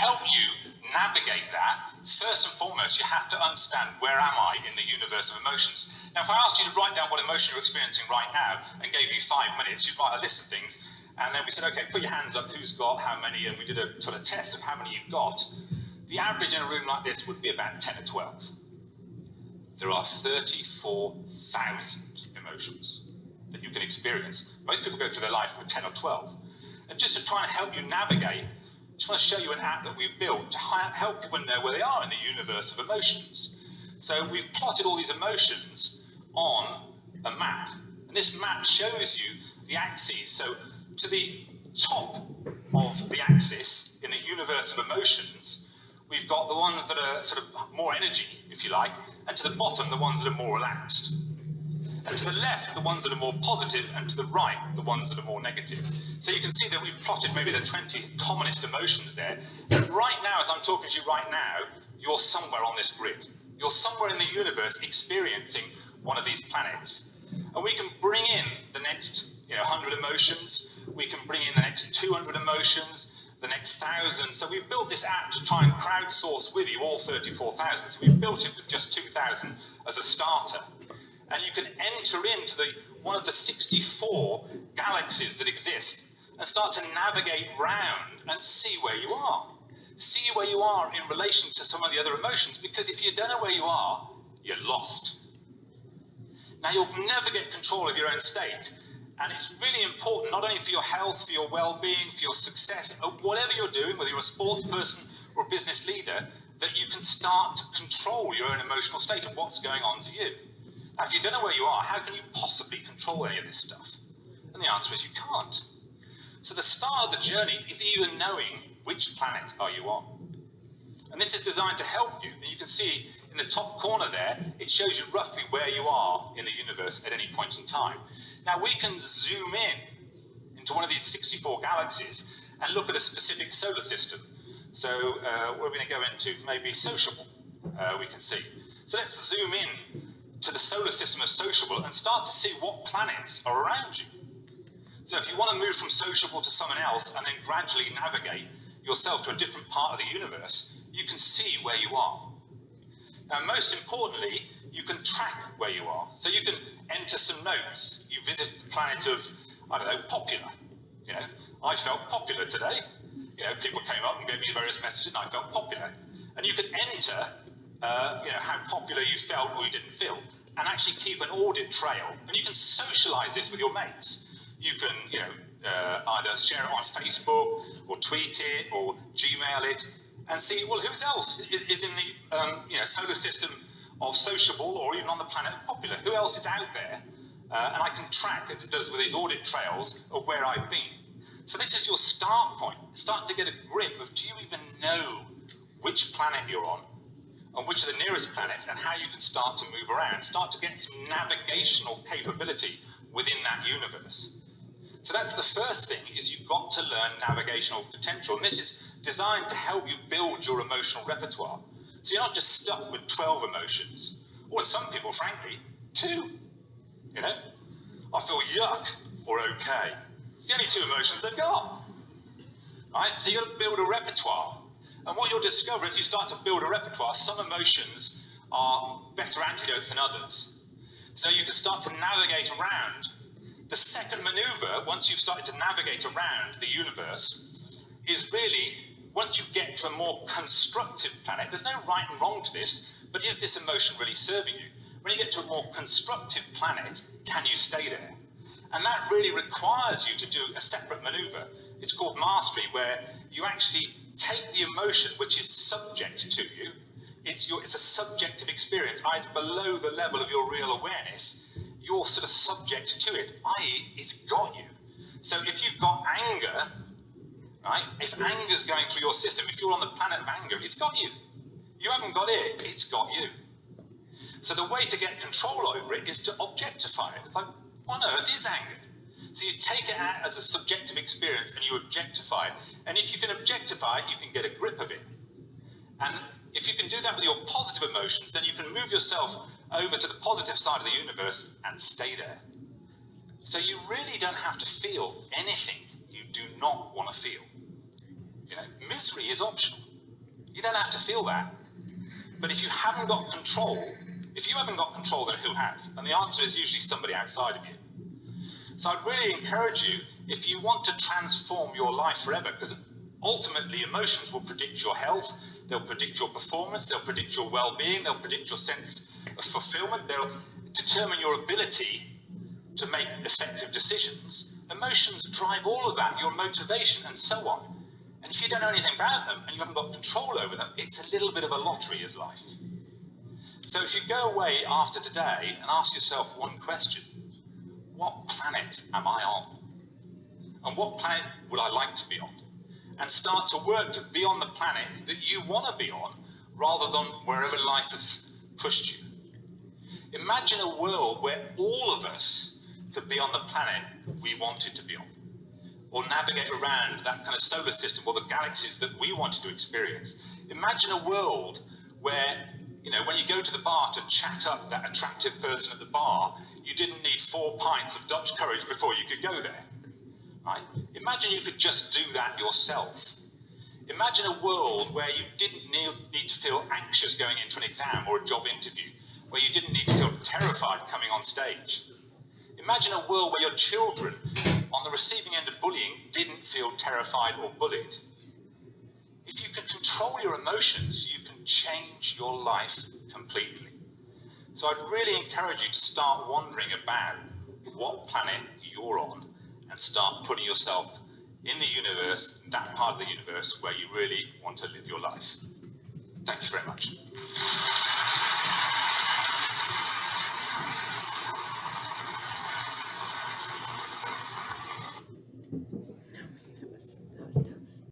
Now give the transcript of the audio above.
help you navigate that, first and foremost, you have to understand, where am I in the universe of emotions? Now, if I asked you to write down what emotion you're experiencing right now and gave you 5 minutes, you'd write a list of things. And then we said, okay, put your hands up, who's got how many? And we did a sort of test of how many you've got. The average in a room like this would be about 10 or 12. There are 34,000 emotions that you can experience. Most people go through their life with 10 or 12. And just to try and help you navigate, I just want to show you an app that we've built to help people know where they are in the universe of emotions. So we've plotted all these emotions on a map. And this map shows you the axes. So to the top of the axis in the universe of emotions, we've got the ones that are sort of more energy, if you like, and to the bottom, the ones that are more relaxed. And to the left, the ones that are more positive, and to the right, the ones that are more negative. So you can see that we've plotted maybe the 20 commonest emotions there. And right now, as I'm talking to you right now, you're somewhere on this grid. You're somewhere in the universe experiencing one of these planets. And we can bring in the next 100 emotions, we can bring in the next 200 emotions, the next 1,000. So we've built this app to try and crowdsource with you all 34,000. So we've built it with just 2,000 as a starter. And you can enter into one of the 64 galaxies that exist and start to navigate round and see where you are. See where you are in relation to some of the other emotions, because if you don't know where you are, you're lost. Now, you'll never get control of your own state. And it's really important, not only for your health, for your well-being, for your success, whatever you're doing, whether you're a sports person or a business leader, that you can start to control your own emotional state and what's going on for you. Now, if you don't know where you are, how can you possibly control any of this stuff? And the answer is you can't. So the start of the journey is even knowing which planet are you on. And this is designed to help you. And you can see in the top corner there, it shows you roughly where you are in the universe at any point in time. Now, we can zoom in into one of these 64 galaxies and look at a specific solar system. So we're going to go into maybe Sociable, we can see. So let's zoom in to the solar system of Sociable and start to see what planets are around you. So if you want to move from Sociable to someone else and then gradually navigate yourself to a different part of the universe, you can see where you are. Now, most importantly, you can track where you are. So you can enter some notes. You visit the planet of, popular. I felt popular today. People came up and gave me various messages, and I felt popular. And you can enter, how popular you felt or you didn't feel, and actually keep an audit trail. And you can socialize this with your mates. You can, either share it on Facebook or tweet it or Gmail it, and see, well, who else is in the solar system of Sociable or even on the planet of Popular? Who else is out there? And I can track, as it does with these audit trails, of where I've been. So this is your start point. Starting to get a grip of, do you even know which planet you're on and which are the nearest planets and how you can start to move around. Start to get some navigational capability within that universe. So that's the first thing, is you've got to learn navigational potential. And this is designed to help you build your emotional repertoire. So you're not just stuck with 12 emotions, or with some people, frankly, 2. I feel yuck or okay. It's the only 2 emotions they've got. Right? So you've got to build a repertoire. And what you'll discover as you start to build a repertoire, some emotions are better antidotes than others. So you can start to navigate around. The second maneuver, once you've started to navigate around the universe, is really, once you get to a more constructive planet, there's no right and wrong to this, but is this emotion really serving you? When you get to a more constructive planet, can you stay there? And that really requires you to do a separate maneuver. It's called mastery, where you actually take the emotion which is subject to you. It's a subjective experience, it's below the level of your real awareness. You're sort of subject to it, i.e. it's got you. So if you've got anger, right, if anger's going through your system, if you're on the planet of anger, it's got you. You haven't got it, it's got you. So the way to get control over it is to objectify it. It's like, what on earth is anger? So you take it out as a subjective experience and you objectify it. And if you can objectify it, you can get a grip of it. And if you can do that with your positive emotions, then you can move yourself over to the positive side of the universe and stay there. So you really don't have to feel anything you do not want to feel. Misery is optional. You don't have to feel that. But if you haven't got control, then who has? And the answer is usually somebody outside of you. So I'd really encourage you, if you want to transform your life forever, because ultimately emotions will predict your health, they'll predict your performance, they'll predict your well-being, they'll predict your sense of fulfillment, they'll determine your ability to make effective decisions. Emotions drive all of that, your motivation and so on. And if you don't know anything about them and you haven't got control over them, it's a little bit of a lottery, is life. So if you go away after today and ask yourself one question: what planet am I on? And what planet would I like to be on? And start to work to be on the planet that you want to be on, rather than wherever life has pushed you. Imagine a world where all of us could be on the planet we wanted to be on, or navigate around that kind of solar system or the galaxies that we wanted to experience. Imagine a world where, when you go to the bar to chat up that attractive person at the bar, you didn't need 4 pints of Dutch courage before you could go there, right? Imagine you could just do that yourself. Imagine a world where you didn't need to feel anxious going into an exam or a job interview, where you didn't need to feel terrified coming on stage. Imagine a world where your children on the receiving end of bullying didn't feel terrified or bullied. If you can control your emotions, you can change your life completely. So I'd really encourage you to start wondering about what planet you're on and start putting yourself in the universe, that part of the universe where you really want to live your life. Thank you very much.